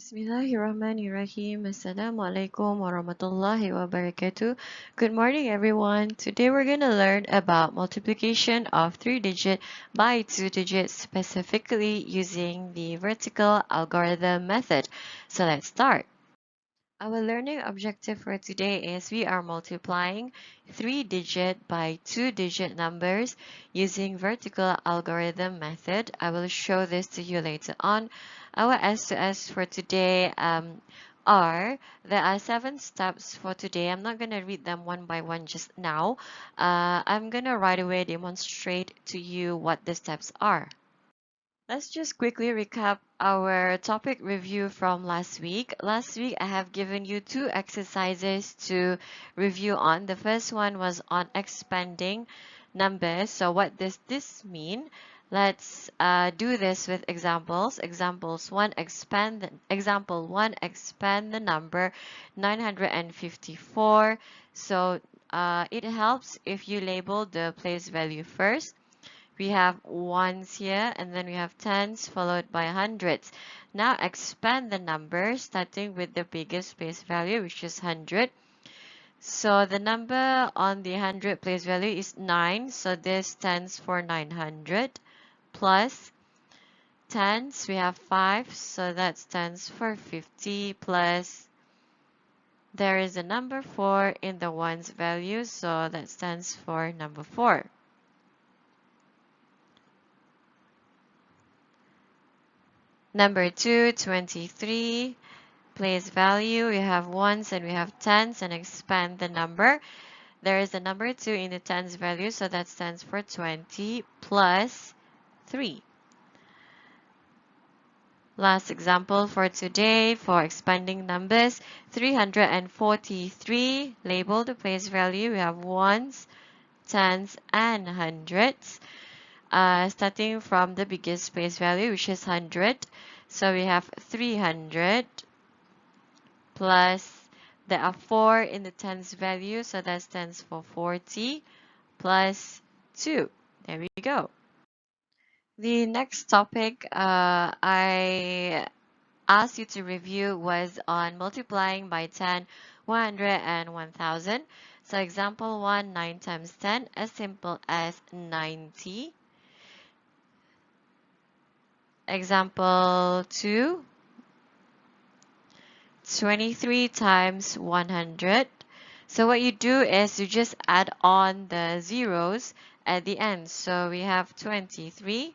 Bismillahirrahmanirrahim. Assalamualaikum warahmatullahi wabarakatuh. Good morning, everyone. Today we're going to learn about multiplication of 3-digit by 2-digit, specifically using the vertical algorithm method. So let's start. Our learning objective for today is we are multiplying 3-digit by 2-digit numbers using vertical algorithm method. I will show this to you later on. Our S to S for today there are 7 steps for today. I'm not going to read them one by one just now. I'm going to right away demonstrate to you what the steps are. Let's just quickly recap our topic review from last week. Last week, I have given you 2 exercises to review on. The first one was on expanding numbers. So what does this mean? Let's do this with examples. Example 1, expand the number 954. So it helps if you label the place value first. We have ones here, and then we have tens followed by hundreds. Now expand the number starting with the biggest place value, which is 100. So the number on the 100 place value is 9, so this stands for 900, plus tens, we have 5, so that stands for 50, plus there is a number 4 in the ones value, so that stands for number 4. Number 2, 23. Place value, we have ones and we have tens, and expand the number. There is a number 2 in the tens value, so that stands for 20 plus 3. Last example for today for expanding numbers, 343. Label the place value. We have ones, tens, and hundreds. Starting from the biggest place value, which is 100. So we have 300 plus, there are 4 in the tens value, so that stands for 40, plus 2. There we go. The next topic I asked you to review was on multiplying by 10, 100, and 1000. So example 1, 9 times 10, as simple as 90. Example 2, 23 times 100. So what you do is you just add on the zeros at the end. So we have 23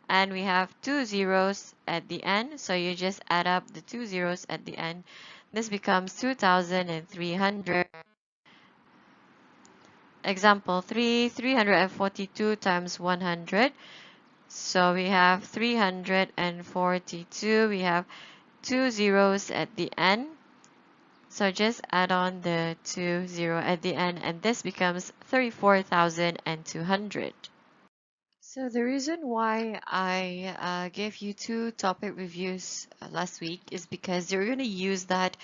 and we have 2 zeros at the end. So you just add up the 2 zeros at the end. This becomes 2,300. Example 3, 342 times 100. So we have 342. We have 2 zeros at the end. So just add on the 2 0 at the end, and this becomes 34,200. So the reason why I gave you 2 topic reviews last week is because you're going to use that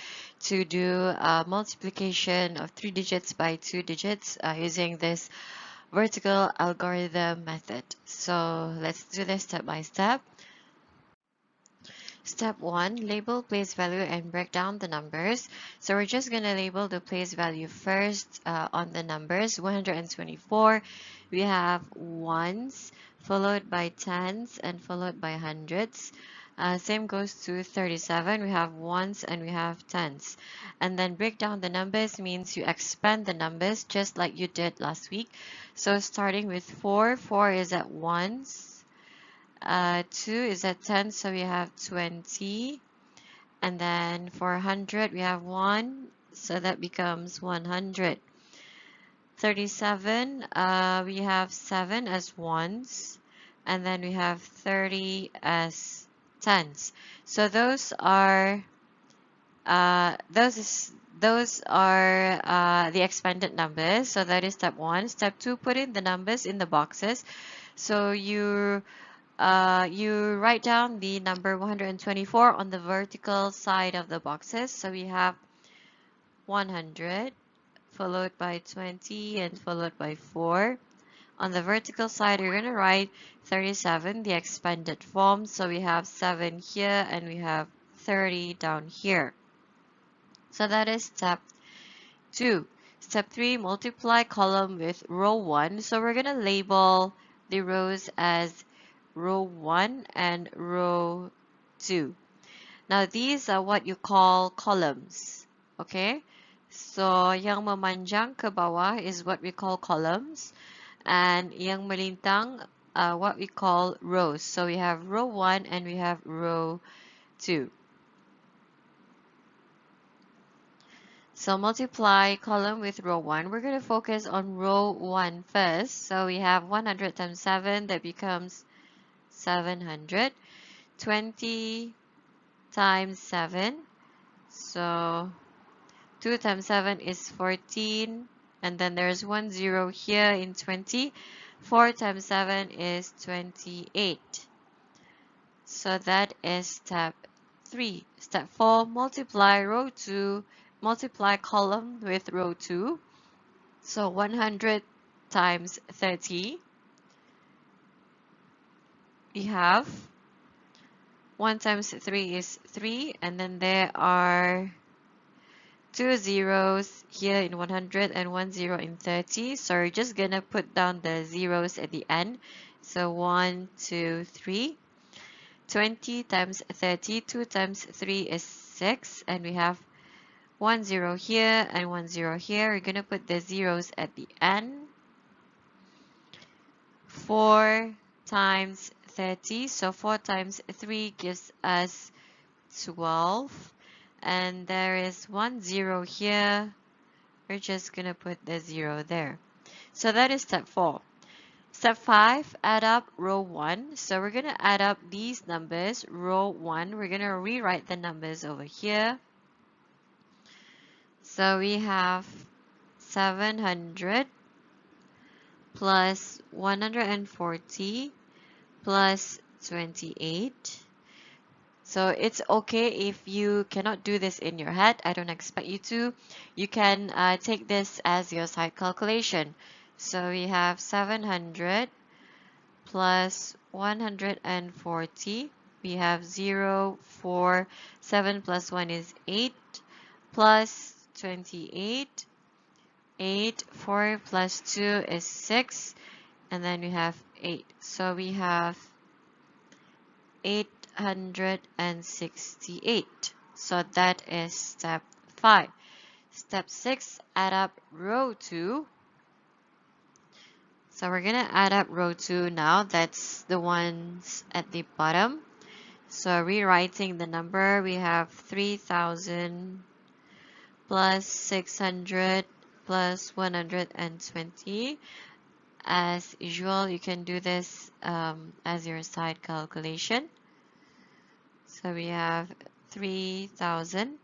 to do multiplication of 3 digits by 2 digits using this vertical algorithm method. So let's do this step by step. Step 1, label place value and break down the numbers. So we're just going to label the place value first on the numbers. 124, we have ones, followed by tens, and followed by hundreds. Same goes to 37, we have ones and we have tens. And then break down the numbers means you expand the numbers just like you did last week. So starting with 4, 4 is at ones. 2 is at 10, so we have 20. And then for 100, we have 1, so that becomes 100. 37, we have 7 as ones, and then we have 30 as tens. So those are the expanded numbers. So that is step 1. Step 2, put in the numbers in the boxes. So you write down the number 124 on the vertical side of the boxes. So we have 100 followed by 20 and followed by 4. On the vertical side, you're going to write 37, the expanded form. So we have 7 here and we have 30 down here. So that is step 2. Step 3, multiply column with row 1. So we're going to label the rows as row 1 and row 2. Now these are what you call columns. Okay? So yang memanjang ke bawah is what we call columns. And yang melintang, what we call rows. So we have row 1 and we have row 2. So multiply column with row 1. We're going to focus on row 1 first. So we have 100 times 7, that becomes 700. 20 times 7. So 2 times 7 is 14. And then there's 1 0 here in 20. 4 times 7 is 28. So that is step 3. Step 4, multiply column with row 2. So 100 times 30. We have 1 times 3 is 3, and then there are 2 zeros here in 100 and 1 0 in 30. So we're just gonna put down the zeros at the end. So 1, 2, 3. 20 times 30, 2 times 3 is 6, and we have 1 0 here and 1 0 here. We're gonna put the zeros at the end. 4 times 30, so 4 times 3 gives us 12, and there is 1 0 here. We're just gonna put the 0 there. So that is step 4. Step 5, add up row 1. So we're gonna add up these numbers. Row 1, we're gonna rewrite the numbers over here. So we have 700 plus 140 plus 28. So it's okay if you cannot do this in your head. I don't expect you to. You can take this as your side calculation. So we have 700 plus 140. We have 0, 4, 7 plus 1 is 8, plus 28. 8, 4 plus 2 is 6, and then we have 8. So we have 868. So that is step 5. Step 6, add up row 2. So we're gonna add up row 2 now. That's the ones at the bottom. So rewriting the number, we have 3000 plus 600 plus 120. As usual, you can do this as your side calculation. So we have 3000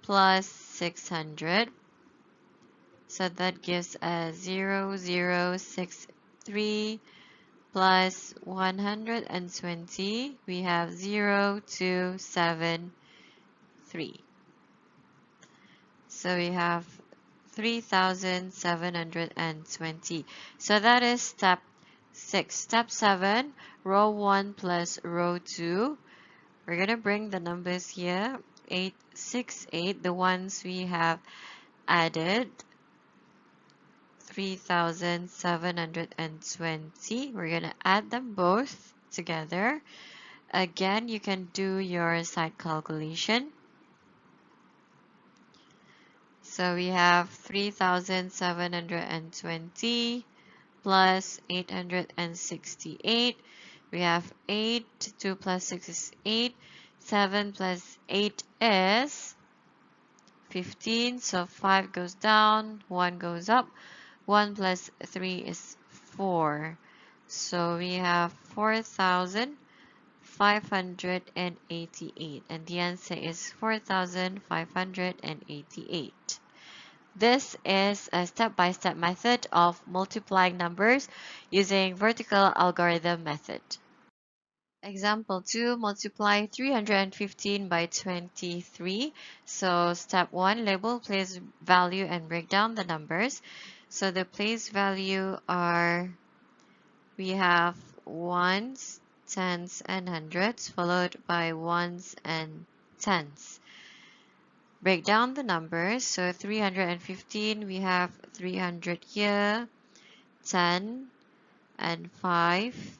plus 600. So that gives us 0063 plus 120. We have 0273. So we have 3720. So that is step 6. Step 7, row 1 plus row 2. We're going to bring the numbers here. 868, the ones we have added. 3720. We're going to add them both together. Again, you can do your side calculation. So we have 3720 plus 868. We have 8, 2 plus 6 is 8, 7 plus 8 is 15. So 5 goes down, 1 goes up. 1 plus 3 is 4. So we have 4,588, and the answer is 4,588. This is a step-by-step method of multiplying numbers using vertical algorithm method. Example 2, multiply 315 by 23. So step 1, label, place value, and break down the numbers. So the place value are, we have ones, tens, and hundreds, followed by ones and tens. Break down the numbers. So 315, we have 300 here, 10 and 5.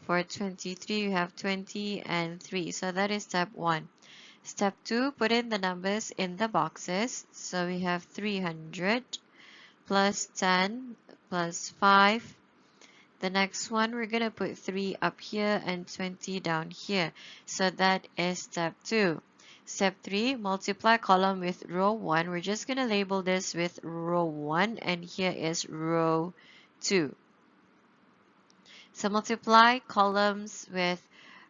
For 23, we have 20 and 3. So that is step 1. Step 2, put in the numbers in the boxes. So we have 300 plus 10 plus 5. The next one, we're going to put 3 up here and 20 down here. So that is step 2. Step 3, multiply column with row 1. We're just going to label this with row 1 and here is row 2. So multiply columns with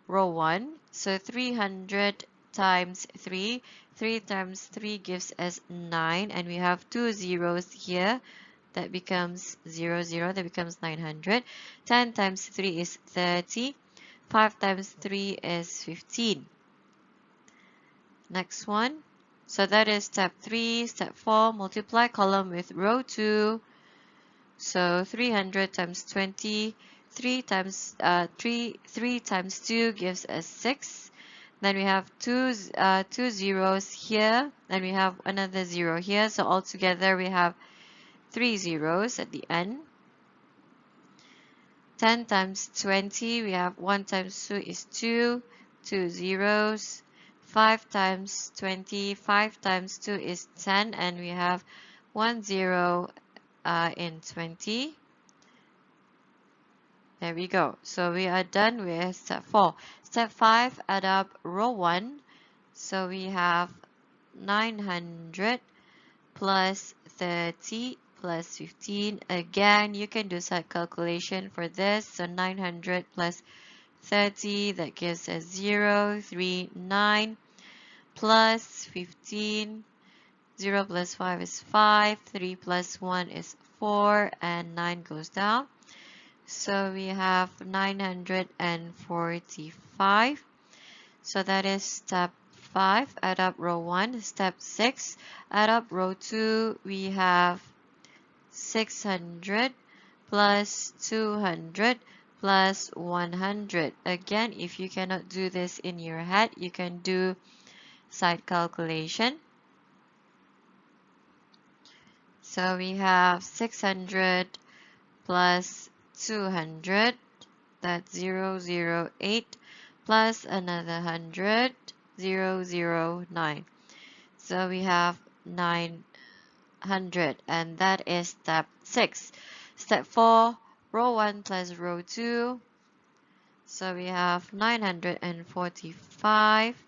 row 1. So 300 times 3. 3 times 3 gives us 9 and we have 2 zeros here. That becomes 0, 0. That becomes 900. 10 times 3 is 30. 5 times 3 is 15. Next one. So that is step 3. Step 4, multiply column with row 2. So 300 times 20. 3 times 2 gives us 6. Then we have two zeros here. Then we have another 0 here. So altogether we have 3 zeros at the end. 10 times 20, we have 1 times 2 is 2, 2 zeros. 5 times 20, 5 times 2 is 10, and we have 1 0 in 20. There we go. So we are done with step 4. Step 5, add up row 1. So we have 900 plus 30 plus 15. Again, you can do side calculation for this. So 900 plus 30, that gives us 0, 3, 9 plus 15. 0 plus 5 is 5. 3 plus 1 is 4. And 9 goes down. So we have 945. So that is step 5. Add up row 1. Step 6. Add up row 2. We have 600 plus 200 plus 100. Again, if you cannot do this in your head, you can do side calculation. So we have 600 plus 200, that's 008, plus another 100, 009. So we have 900, and that is step 6. Step 4, row 1 plus row 2. So we have 945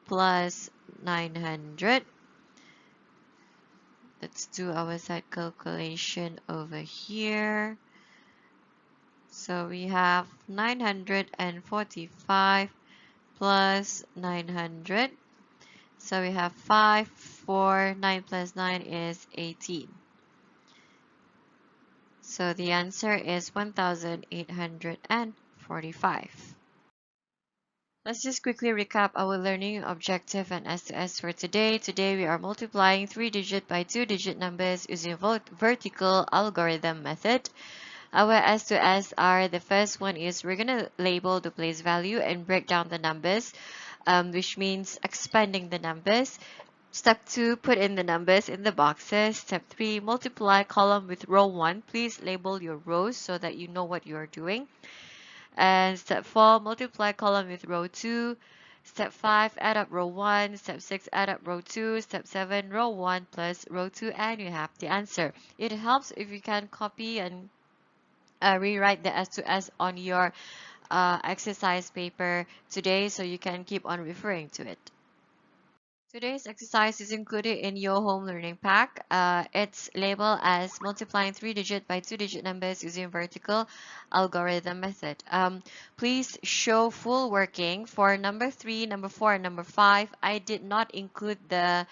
plus 900. Let's do our side calculation over here. So we have 945 plus 900. So we have 5, 4, 9 plus 9 is 18. So the answer is 1845. Let's just quickly recap our learning objective and S2S for today. Today we are multiplying 3-digit by 2-digit numbers using vertical algorithm method. Our S2S are, the first one is we're going to label the place value and break down the numbers, which means expanding the numbers. Step 2, put in the numbers in the boxes. Step 3, multiply column with row 1. Please label your rows so that you know what you are doing. And step 4, multiply column with row 2. Step 5, add up row 1. Step 6, add up row 2. Step 7, row 1 plus row 2, and you have the answer. It helps if you can copy and rewrite the S2S on your exercise paper today so you can keep on referring to it. Today's exercise is included in your home learning pack. It's labeled as multiplying 3-digit by 2-digit numbers using vertical algorithm method. Please show full working for number 3, number 4, and number 5. I did not include the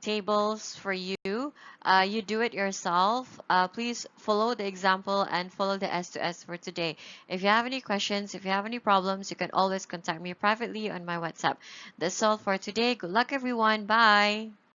tables for you. You do it yourself. Please follow the example and follow the S2S for today. If you have any questions, if you have any problems, you can always contact me privately on my WhatsApp. That's all for today. Good luck, everyone. Bye.